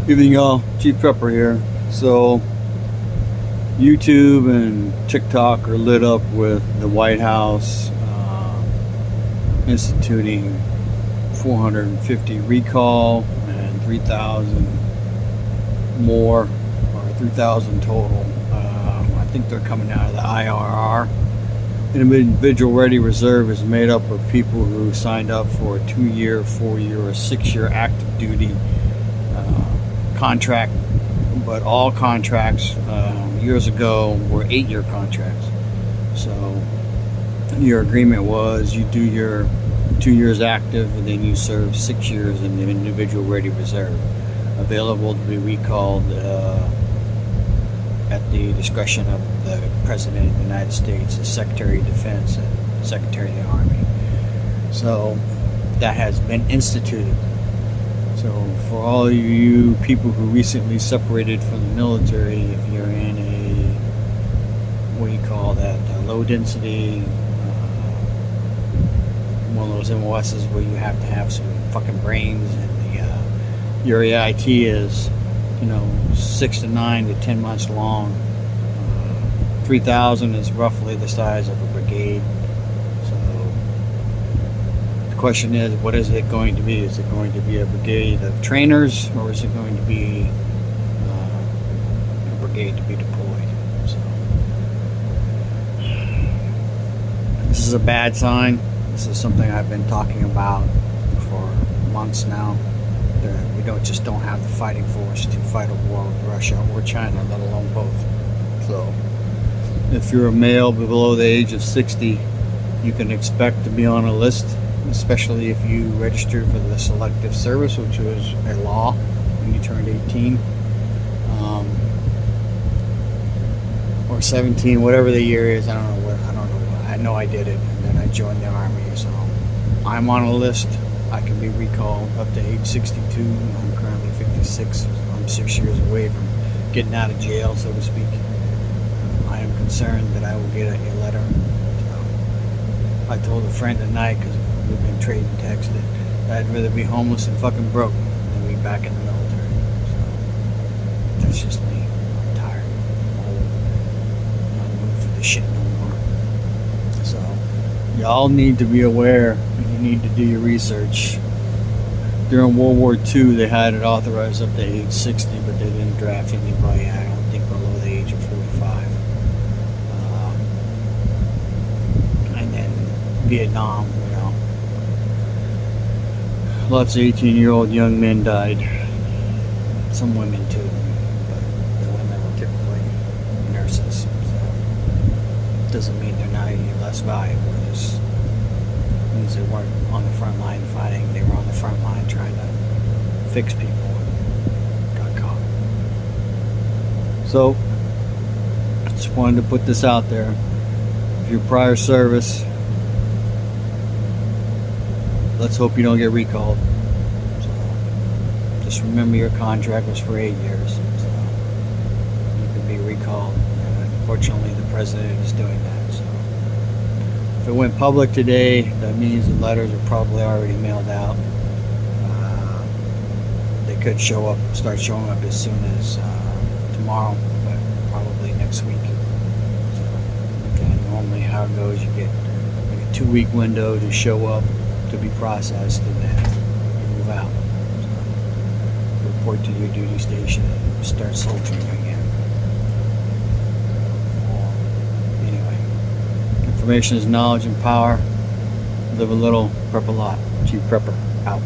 Evening, y'all. Chief Prepper here. So, YouTube and TikTok are lit up with the White House instituting 450 recall and 3,000 more, or 3,000 total. I think they're coming out of the IRR. Individual Ready Reserve is made up of people who signed up for a 2-year, 4-year, or 6-year active duty contract, but all contracts years ago were 8-year contracts. So your agreement was you do your 2 years active and then you serve 6 years in the individual ready reserve, available to be recalled at the discretion of the President of the United States, the Secretary of Defense, and Secretary of the Army. So that has been instituted. So for all you people who recently separated from the military, if you're in a, what do you call that, low density, one of those MOSs where you have to have some fucking brains, and your AIT is, 6 to 9 to 10 months long. 3,000 is roughly the size of a brigade. Question is, what is it going to be? Is it going to be a brigade of trainers, or is it going to be a brigade to be deployed? So this is a bad sign. This is something I've been talking about for months now. We don't have the fighting force to fight a war with Russia or China, let alone both. So if you're a male below the age of 60, you can expect to be on a list, especially if you registered for the selective service, which was a law when you turned 18 or 17, whatever the year is. I don't know. I know I did it, and then I joined the Army. So I'm on a list. I can be recalled up to age 62. I'm currently 56. I'm 6 years away from getting out of jail, so to speak. I am concerned that I will get a letter. So I told a friend tonight, because we've been trading texts, that I'd rather be homeless and fucking broke than be back in the military. So that's just me. I'm tired. I'm old. I'm not moving for this shit no more. So y'all need to be aware. You need to do your research. During World War II, they had it authorized up to age 60, but they didn't draft anybody, I don't think, below the age of 45. And then Vietnam, lots of 18-year-old young men died. Some women too, but the women were typically nurses. So it doesn't mean they're not any less valuable. It just means they weren't on the front line fighting. They were on the front line trying to fix people and got caught. So just wanted to put this out there. If your prior service, let's hope you don't get recalled. So just remember your contract was for 8 years. So you can be recalled. And unfortunately, the president is doing that. So if it went public today, that means the letters are probably already mailed out. They could start showing up as soon as tomorrow, but probably next week. So again, normally how it goes, you get like a 2-week window to show up, to be processed, and then you move out. So report to your duty station and start soldiering again. Anyway, information is knowledge and power. Live a little, prep a lot. Chief Prepper, out.